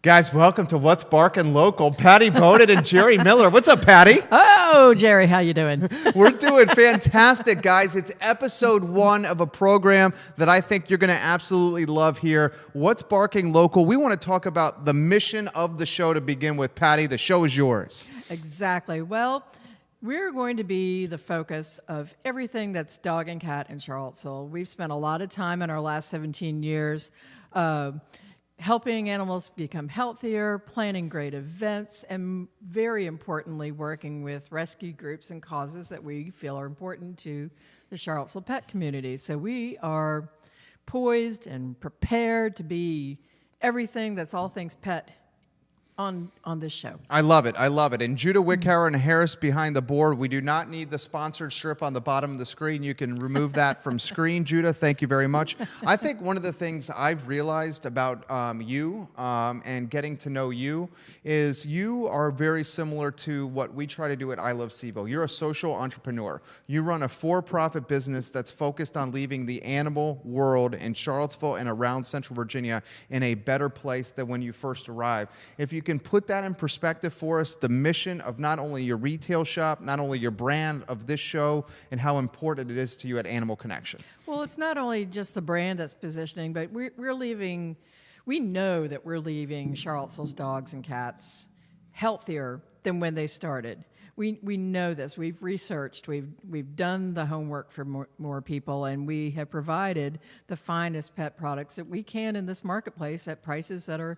Guys, welcome to What's Barking Local. Pattie Boden and Jerry Miller. What's up, Pattie? Oh, Jerry, how you doing? We're doing fantastic, guys. It's episode 1 of a program that I think you're going to absolutely love here. What's Barking Local? We want to talk about the mission of the show to begin with. Pattie, the show is yours. Exactly. Well, we're going to be the focus of everything that's dog and cat in Charlottesville. We've spent a lot of time in our last 17 years helping animals become healthier, planning great events, and very importantly, working with rescue groups and causes that we feel are important to the Charlottesville pet community. So we are poised and prepared to be everything that's all things pet on this show. I love it. I love it. And Judah Wickhauer and Harris behind the board. We do not need the sponsored strip on the bottom of the screen. You can remove that from screen, Judah. Thank you very much. I think one of the things I've realized about you and getting to know you is you are very similar to what we try to do at I Love CVille. You're a social entrepreneur. You run a for-profit business that's focused on leaving the animal world in Charlottesville and around Central Virginia in a better place than when you first arrived. If you can put that in perspective for us, the mission of not only your retail shop, not only your brand of this show, and how important it is to you at Animal Connection. Well, it's not only just the brand that's positioning, but we know that we're leaving Charlottesville's dogs and cats healthier than when they started. We know this. We've researched. We've done the homework for more people, and we have provided the finest pet products that we can in this marketplace at prices that are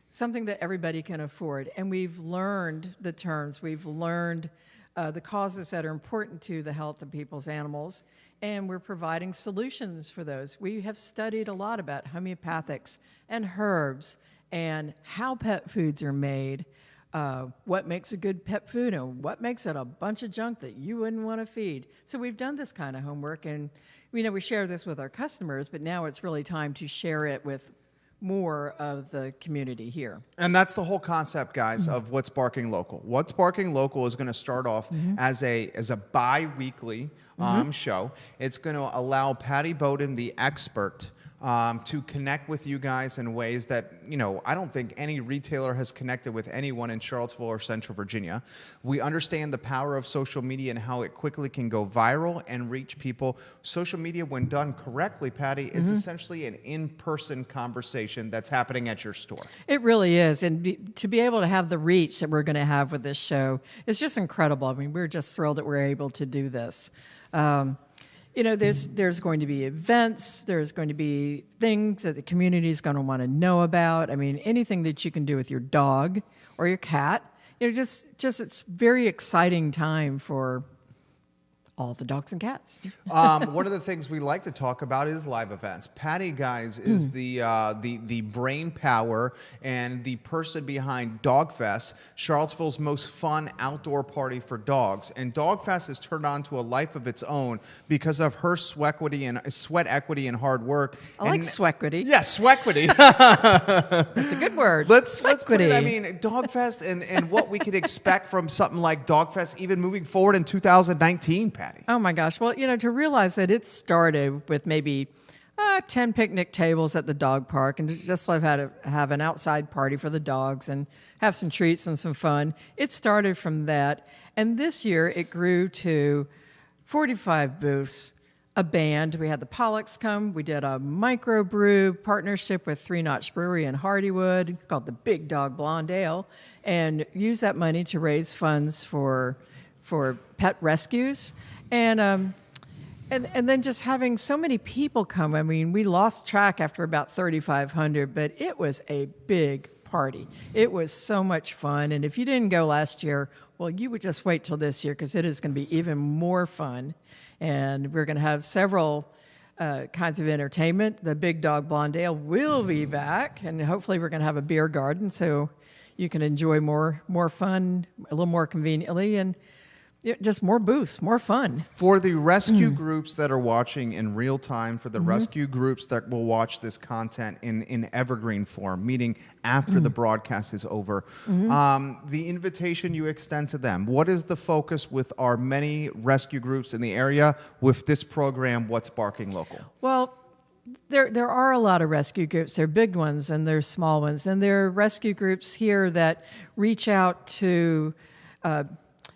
something that everybody can afford. And we've learned the terms. We've learned the causes that are important to the health of people's animals, and we're providing solutions for those. We have studied a lot about homeopathics and herbs and how pet foods are made, what makes a good pet food and what makes it a bunch of junk that you wouldn't want to feed. So we've done this kind of homework, and we share this with our customers, but now it's really time to share it with more of the community here. And that's the whole concept, guys, of What's Barking Local. What's Barking Local is going to start off as a bi-weekly show. It's going to allow Pattie Boden, the expert, to connect with you guys in ways that, I don't think any retailer has connected with anyone in Charlottesville or Central Virginia. We understand the power of social media and how it quickly can go viral and reach people. Social media, when done correctly, Pattie, is essentially an in-person conversation that's happening at your store. It really is. And to be able to have the reach that we're going to have with this show is just incredible. I mean, we're just thrilled that we're able to do this. There's going to be events, there's going to be things that the community is going to want to know about. I mean, anything that you can do with your dog or your cat. Just it's very exciting time for all the dogs and cats. One of the things we like to talk about is live events. Pattie, guys, is the brain power and the person behind Dogfest, Charlottesville's most fun outdoor party for dogs. And Dogfest has turned on to a life of its own because of her sweat equity and hard work. I like swequity. Yeah, swequity. That's a good word. Let's put it, Dogfest and what we could expect from something like Dogfest even moving forward in 2019, Pattie. Oh my gosh. Well, to realize that it started with maybe 10 picnic tables at the dog park and just have an outside party for the dogs and have some treats and some fun. It started from that. And this year it grew to 45 booths, a band. We had the Pollocks come. We did a microbrew partnership with 3 Notch Brewery in Hardywood called the Big Dog Blonde Ale, and use that money to raise funds for pet rescues. And then just having so many people come. I mean, we lost track after about 3,500, but it was a big party. It was so much fun. And if you didn't go last year, well, you would just wait till this year because it is going to be even more fun. And we're going to have several kinds of entertainment. The Big Dog Blonde Ale will be back, and hopefully we're going to have a beer garden so you can enjoy more fun a little more conveniently, and just more booths, more fun. For the rescue groups that are watching in real time, for the rescue groups that will watch this content in evergreen form, meaning after the broadcast is over, the invitation you extend to them, what is the focus with our many rescue groups in the area with this program, What's Barking Local? Well, There are a lot of rescue groups. There are big ones and there are small ones. And there are rescue groups here that reach out to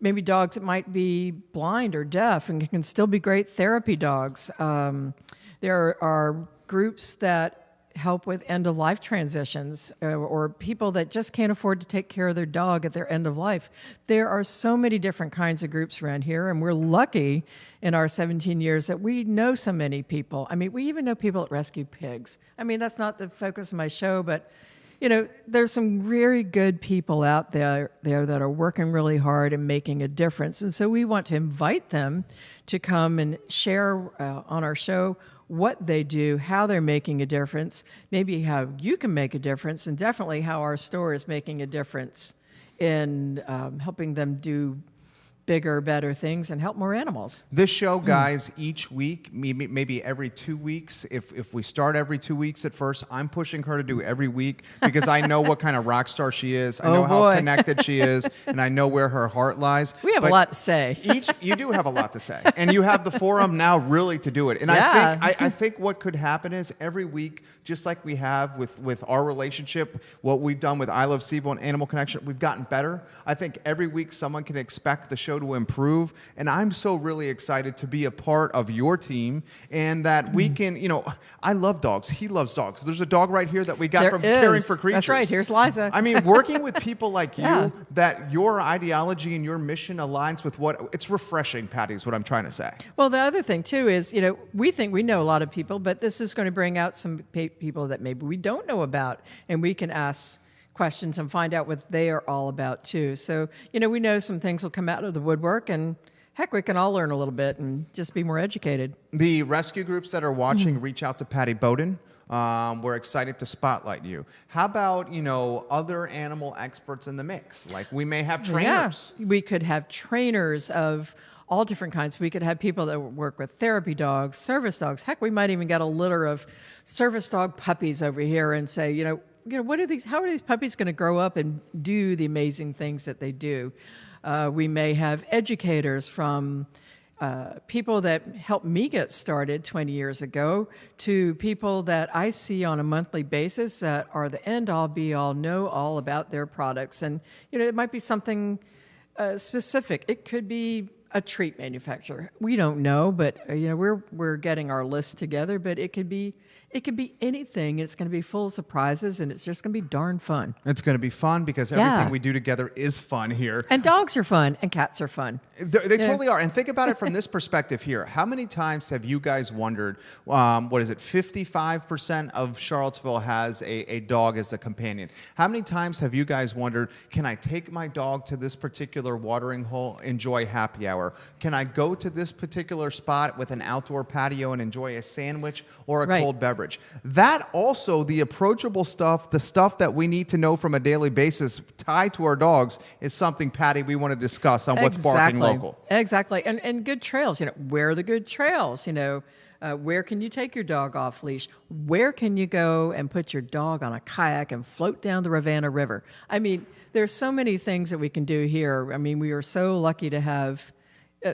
maybe dogs that might be blind or deaf and can still be great therapy dogs. There are groups that help with end-of-life transitions or people that just can't afford to take care of their dog at their end of life. There are so many different kinds of groups around here, and we're lucky in our 17 years that we know so many people. I mean, we even know people that rescue pigs. I mean, that's not the focus of my show, but there's some very good people out there that are working really hard and making a difference. And so we want to invite them to come and share on our show what they do, how they're making a difference, maybe how you can make a difference, and definitely how our store is making a difference in helping them do bigger, better things and help more animals. This show, guys, each week, maybe every 2 weeks, if we start every 2 weeks at first, I'm pushing her to do every week because I know what kind of rock star she is. I know how connected she is, and I know where her heart lies. We have a lot to say. You do have a lot to say, and you have the forum now really to do it. And I think what could happen is every week, just like we have with our relationship, what we've done with I Love CVille and Animal Connection, we've gotten better. I think every week someone can expect the show to improve, and I'm so really excited to be a part of your team, and that we can, I love dogs. He loves dogs. There's a dog right here that we got from Caring for Creatures. That's right. Here's Liza. I mean, working with people like you, that your ideology and your mission aligns with it's refreshing, Pattie, is what I'm trying to say. Well, the other thing, too, is, we think we know a lot of people, but this is going to bring out some people that maybe we don't know about, and we can ask questions and find out what they are all about too. So, we know some things will come out of the woodwork, and heck, we can all learn a little bit and just be more educated. The rescue groups that are watching, reach out to Patricia Boden. We're excited to spotlight you. How about, other animal experts in the mix? Like we may have trainers. Yeah, we could have trainers of all different kinds. We could have people that work with therapy dogs, service dogs. Heck, we might even get a litter of service dog puppies over here and say, what are these? How are these puppies going to grow up and do the amazing things that they do? We may have educators from people that helped me get started 20 years ago to people that I see on a monthly basis that are the end-all, be-all, know all about their products. And, it might be something specific. It could be a treat manufacturer. We don't know, but, we're getting our list together, but it could be anything. It's going to be full of surprises, and it's just going to be darn fun. It's going to be fun because everything we do together is fun here. And dogs are fun, and cats are fun. They totally are. And think about it from this perspective here. How many times have you guys wondered, 55% of Charlottesville has a dog as a companion. How many times have you guys wondered, can I take my dog to this particular watering hole, enjoy happy hour? Can I go to this particular spot with an outdoor patio and enjoy a sandwich or a cold beverage? That also, the approachable stuff, the stuff that we need to know from a daily basis tied to our dogs is something, Pattie, we want to discuss on what's barking local. Exactly. And good trails. Where are the good trails? Where can you take your dog off leash? Where can you go and put your dog on a kayak and float down the Ravenna River? I mean, there's so many things that we can do here. I mean, we are so lucky to have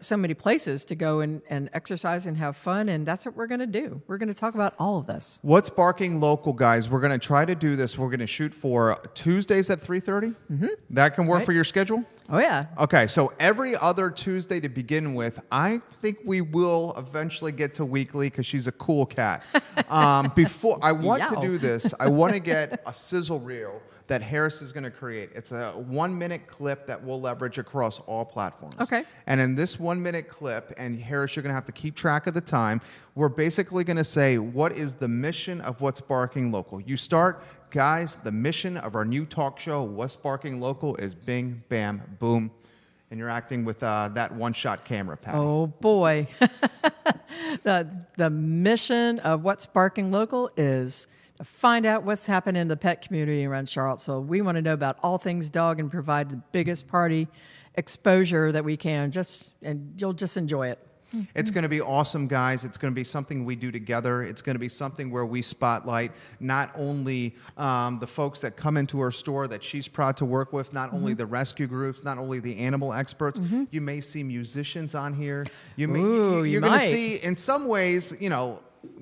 so many places to go and exercise and have fun, and that's what we're going to do. We're going to talk about all of this. What's barking local, guys? We're going to try to do this. We're going to shoot for Tuesdays at 3:30. Mm-hmm. That can work for your schedule? Oh, yeah. Okay, so every other Tuesday to begin with. I think we will eventually get to weekly because she's a cool cat. Before I want to do this, I want to get a sizzle reel that Harris is going to create. It's a 1-minute clip that we'll leverage across all platforms. Okay. And in this 1-minute clip, and Harris, you're going to have to keep track of the time, we're basically going to say, what is the mission of What's Barking Local? You start, guys, the mission of our new talk show, What's Barking Local, is bing, bam, boom. And you're acting with that one-shot camera, Pattie. Oh, boy. The mission of What's Barking Local is to find out what's happening in the pet community around Charlottesville. We want to know about all things dog and provide the biggest party exposure that we can, and you'll just enjoy it. It's going to be awesome, guys. It's going to be something we do together. It's going to be something where we spotlight not only the folks that come into our store that she's proud to work with, not only the rescue groups, not only the animal experts. You may see musicians on here. You're going to see, in some ways,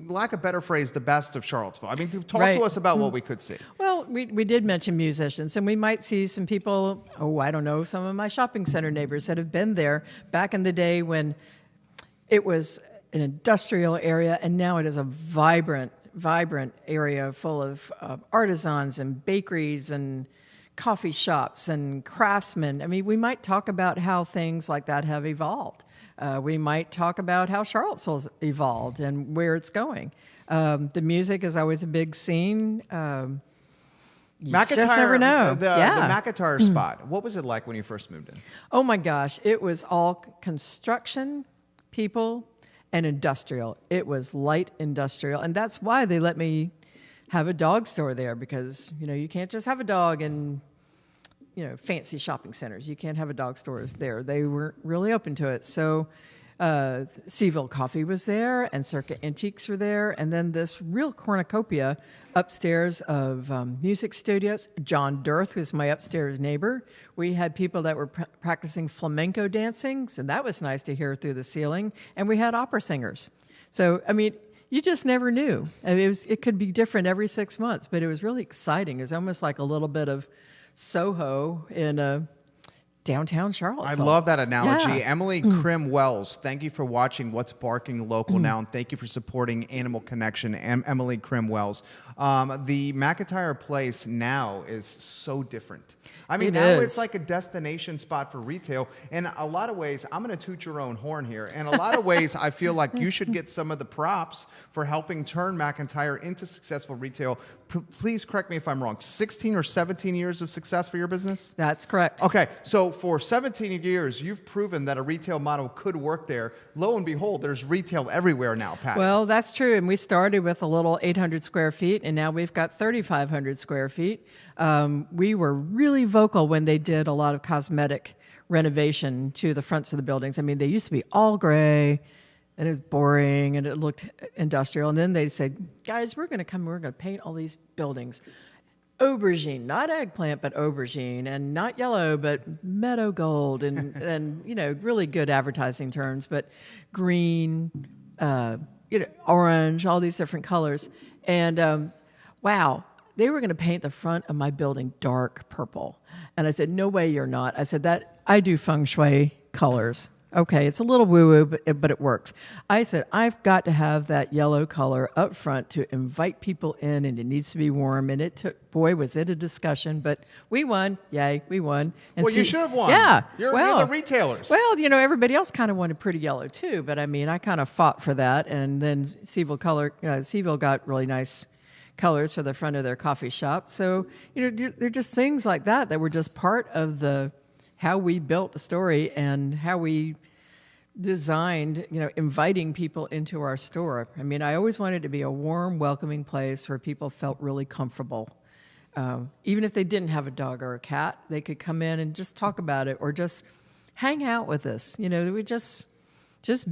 lack of better phrase, the best of Charlottesville. I mean, talk Right. to us about what we could see. Well, we did mention musicians, and we might see some people, I don't know, some of my shopping center neighbors that have been there back in the day when it was an industrial area, and now it is a vibrant area full of artisans and bakeries and coffee shops and craftsmen. I mean, we might talk about how things like that have evolved. We might talk about how Charlottesville's evolved and where it's going. The music is always a big scene. You just never know. The McIntyre spot, what was it like when you first moved in? Oh my gosh, it was all construction, people, and industrial. It was light industrial, and that's why they let me have a dog store there, because you can't just have a dog in fancy shopping centers. You can't have a dog store there. They weren't really open to it. So CVille Coffee was there, and Circa Antiques were there, and then this real cornucopia upstairs of music studios. John Dirth was my upstairs neighbor. We had people that were practicing flamenco dancing, so that was nice to hear through the ceiling. And we had opera singers. So, I mean, you just never knew. I mean, it could be different every 6 months, but it was really exciting. It was almost like a little bit of Soho in downtown Charlottesville. I love that analogy. Yeah. Emily Krim Wells, thank you for watching What's Barking Local Now, and thank you for supporting Animal Connection. Emily Krim Wells. The McIntyre Place now is so different. I mean, it's like a destination spot for retail. In a lot of ways, I'm going to toot your own horn here. In a lot of ways, I feel like you should get some of the props for helping turn McIntyre into successful retail. Please correct me if I'm wrong. 16 or 17 years of success for your business? That's correct. Okay, so for 17 years, you've proven that a retail model could work there. Lo and behold, there's retail everywhere now, Pattie. Well, that's true. And we started with a little 800 square feet, and now we've got 3,500 square feet. We were really vocal when they did a lot of cosmetic renovation to the fronts of the buildings. I mean, they used to be all gray, and it was boring, and it looked industrial. And then they said, guys, we're going to paint all these buildings aubergine, not eggplant, but aubergine, and not yellow, but meadow gold, and really good advertising terms, but green, orange, all these different colors. And wow, they were going to paint the front of my building dark purple. And I said, no way you're not. I said, that I do feng shui colors. Okay, it's a little woo-woo, but it works. I said, I've got to have that yellow color up front to invite people in, and it needs to be warm. And it took, boy, was it a discussion, but we won. Yay, we won. And well, you should have won. Yeah. You're the retailers. Well, everybody else kind of wanted pretty yellow too, but I mean, I kind of fought for that. And then CVille got really nice colors for the front of their coffee shop. So, they're just things like that were just part of how we built the story and how we designed, inviting people into our store. I mean, I always wanted it to be a warm, welcoming place where people felt really comfortable. Even if they didn't have a dog or a cat, they could come in and just talk about it or just hang out with us. We would just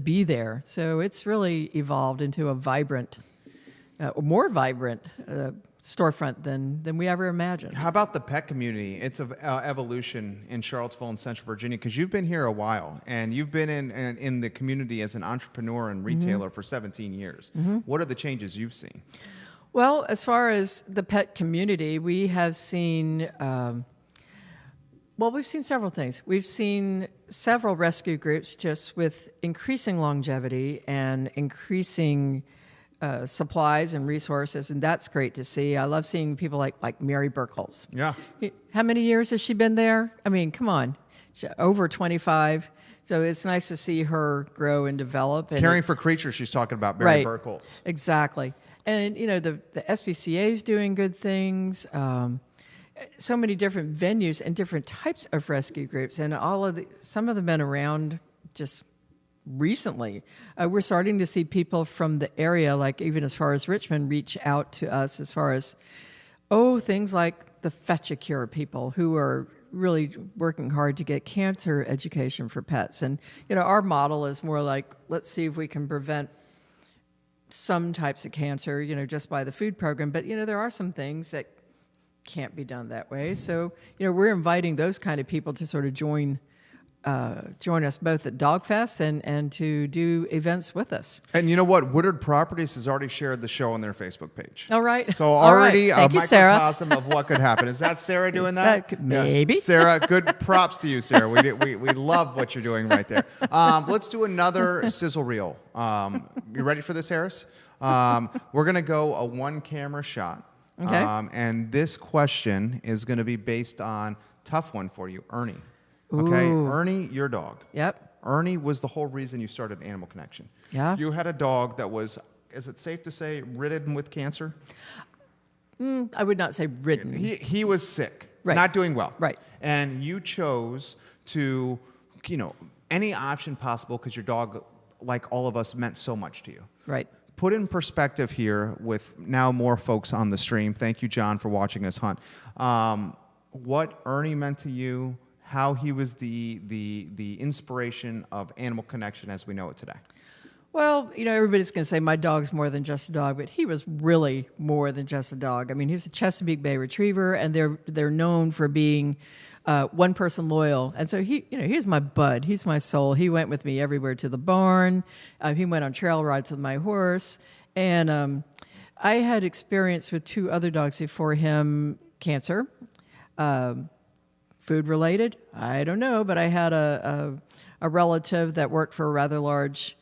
be there. So it's really evolved into a more vibrant storefront than we ever imagined. How about the pet community? It's an evolution in Charlottesville and Central Virginia, because you've been here a while, and you've been in the community as an entrepreneur and retailer for 17 years. What are the changes you've seen? Well, as far as the pet community, we have seen, we've seen several things. We've seen several rescue groups just with increasing longevity and increasing supplies and resources, and that's great to see. I love seeing people like Mary Burkholz. Yeah. How many years has she been there? I mean, come on, over 25. So it's nice to see her grow and develop. And Caring for creatures, she's talking about, Mary Burkholz. Exactly. And, the SPCA is doing good things. So many different venues and different types of rescue groups, and some of them have been around just recently. We're starting to see people from the area, like even as far as Richmond, reach out to us as far as, things like the Fetch-A-Cure people who are really working hard to get cancer education for pets. And, our model is more like, let's see if we can prevent some types of cancer, just by the food program. But, there are some things that can't be done that way. So, we're inviting those kind of people to sort of join join us both at Dog Fest and to do events with us. And you know what? Woodard Properties has already shared the show on their Facebook page. All right. So All already right. Thank a you, Sarah. microcosm of what could happen. Is that Sarah doing that? Maybe. Yeah. Sarah, good props to you, Sarah. We love what you're doing right there. Let's do another sizzle reel. You ready for this, Harris? We're going to go a one-camera shot. Okay. And this question is going to be based on, tough one for you, Ernie. Okay, Ooh. Ernie, your dog. Yep. Ernie was the whole reason you started Animal Connection. Yeah. You had a dog that was, is it safe to say, ridden with cancer? I would not say ridden. He was sick, Right. not doing well. Right. And you chose to, any option possible because your dog, like all of us, meant so much to you. Right. Put in perspective here with now more folks on the stream. Thank you, John, for watching us hunt. What Ernie meant to you, how he was the inspiration of Animal Connection as we know it today. Well, everybody's going to say my dog's more than just a dog, but he was really more than just a dog. I mean, he's a Chesapeake Bay Retriever, and they're known for being one person loyal. And so he's my bud. He's my soul. He went with me everywhere to the barn. He went on trail rides with my horse. And I had experience with two other dogs before him, cancer. Food related, I don't know, but I had a relative that worked for a rather large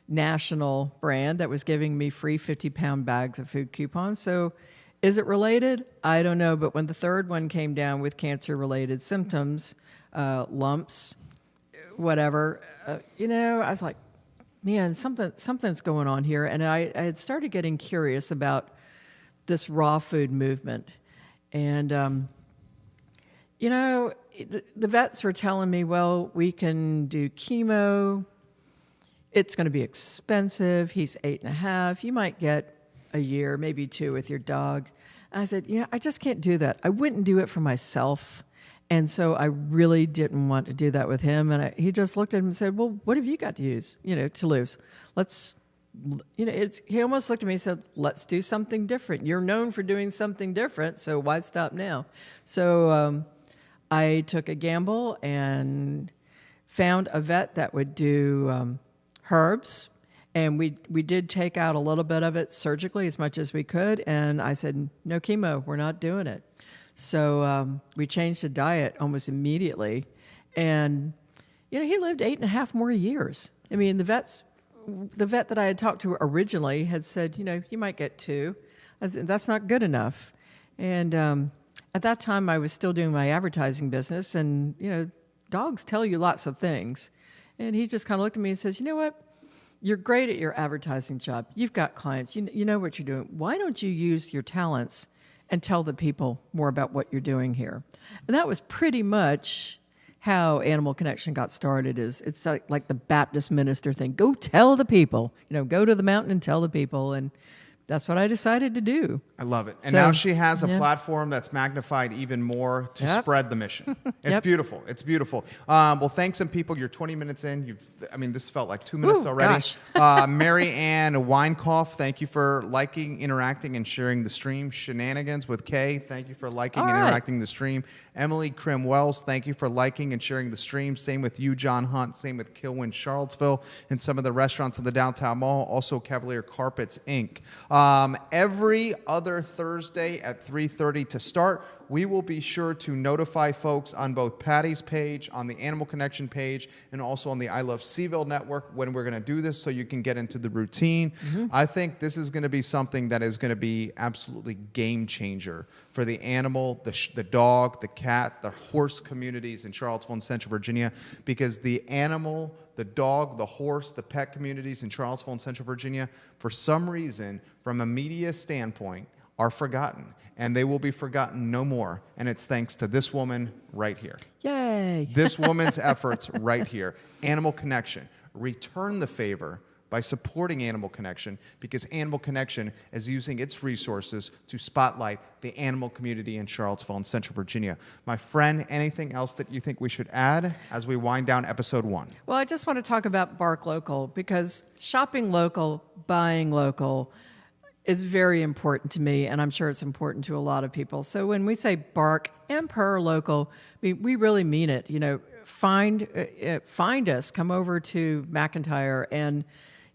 national brand that was giving me free 50-pound bags of food coupons. So is it related? I don't know. But when the third one came down with cancer-related symptoms, lumps, whatever, I was like, man, something's going on here. And I had started getting curious about this raw food movement. And, the vets were telling me, well, we can do chemo. It's going to be expensive. He's 8.5. You might get a year, maybe 2 with your dog. And I said, I just can't do that. I wouldn't do it for myself. And so I really didn't want to do that with him. And he just looked at him and said, well, what have you got to lose? Let's, he almost looked at me and said, let's do something different. You're known for doing something different, so why stop now? So I took a gamble and found a vet that would do herbs. And we did take out a little bit of it surgically as much as we could. And I said, no chemo, we're not doing it. So we changed the diet almost immediately. And, he lived 8.5 more years. I mean, the vet that I had talked to originally had said, you might get 2. I said, that's not good enough. And at that time, I was still doing my advertising business. And, dogs tell you lots of things. And he just kind of looked at me and says, you know what? You're great at your advertising job. You've got clients. You know what you're doing. Why don't you use your talents and tell the people more about what you're doing here? And that was pretty much how Animal Connection got started. It's like the Baptist minister thing. Go tell the people. Go to the mountain and tell the people. And that's what I decided to do. I love it. And So, now she has a yeah. platform that's magnified even more to Yep. spread the mission. It's Yep. beautiful. It's beautiful. Well, thanks some people. You're 20 minutes in. This felt like 2 minutes Ooh, already. gosh. Mary Ann Weinkoff, thank you for liking, interacting, and sharing the stream. Shenanigans with Kay, thank you for liking All and right. interacting the stream. Emily Krim Wells, thank you for liking and sharing the stream. Same with you, John Hunt. Same with Kilwin Charlottesville and some of the restaurants in the downtown mall. Also, Cavalier Carpets, Inc. Every other Thursday at 3:30 to start, we will be sure to notify folks on both Pattie's page, on the Animal Connection page, and also on the I Love CVille network when we're going to do this so you can get into the routine. I think this is going to be something that is going to be absolutely game changer for the animal, the dog, the cat, the horse communities in Charlottesville and Central Virginia, because the animal, the dog, the horse, the pet communities in Charlottesville and Central Virginia, for some reason, from a media standpoint, are forgotten. And they will be forgotten no more. And it's thanks to this woman right here. Yay. This woman's efforts right here. Animal Connection. Return the favor by supporting Animal Connection, because Animal Connection is using its resources to spotlight the animal community in Charlottesville and Central Virginia. My friend, anything else that you think we should add as we wind down episode 1? Well, I just want to talk about Bark Local, because shopping local, buying local, is very important to me, and I'm sure it's important to a lot of people. So when we say bark and purr local, we really mean it. You know, find us, come over to McIntyre, and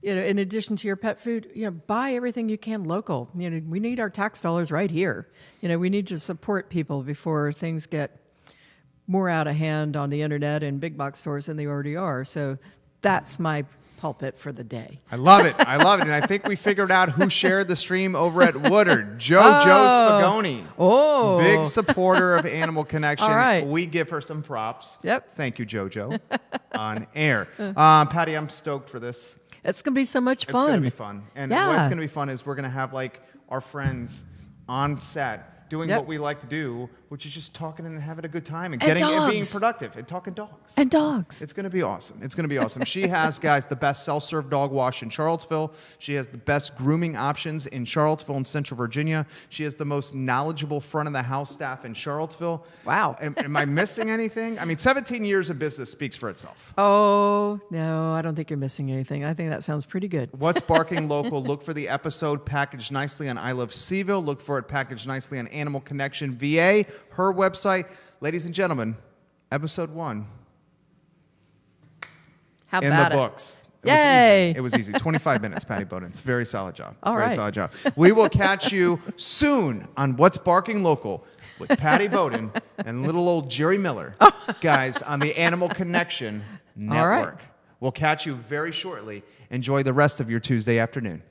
you know, in addition to your pet food, you know, buy everything you can local. You know, we need our tax dollars right here. You know, we need to support people before things get more out of hand on the internet and big box stores than they already are. So that's my pulpit for the day. I love it. I love it. And I think we figured out who shared the stream over at Woodard. JoJo Spagoni. Oh. Big supporter of Animal Connection. All right. We give her some props. Yep. Thank you, JoJo. On air. Pattie, I'm stoked for this. It's going to be so much fun. It's going to be fun. And Yeah. what's going to be fun is we're going to have like our friends on set doing Yep. what we like to do, which is just talking and having a good time and And getting and being dogs. productive and talking dogs. And dogs. It's going to be awesome. It's going to be awesome. She has, guys, the best self-serve dog wash in Charlottesville. She has the best grooming options in Charlottesville and Central Virginia. She has the most knowledgeable front-of-the-house staff in Charlottesville. Wow. Am I missing anything? I mean, 17 years of business speaks for itself. Oh, no, I don't think you're missing anything. I think that sounds pretty good. What's Barking Local? Look for the episode packaged nicely on I Love CVille. Look for it packaged nicely on Animal Connection VA, her website. Ladies and gentlemen, episode 1 How in about the it? books. Yay. It was easy. 25 minutes, Pattie Boden. It's a very solid job. All very right. solid job. We will catch you soon on What's Barking Local with Pattie Boden and little old Jerry Miller, guys, on the Animal Connection Network. right. We'll catch you very shortly. Enjoy the rest of your Tuesday afternoon.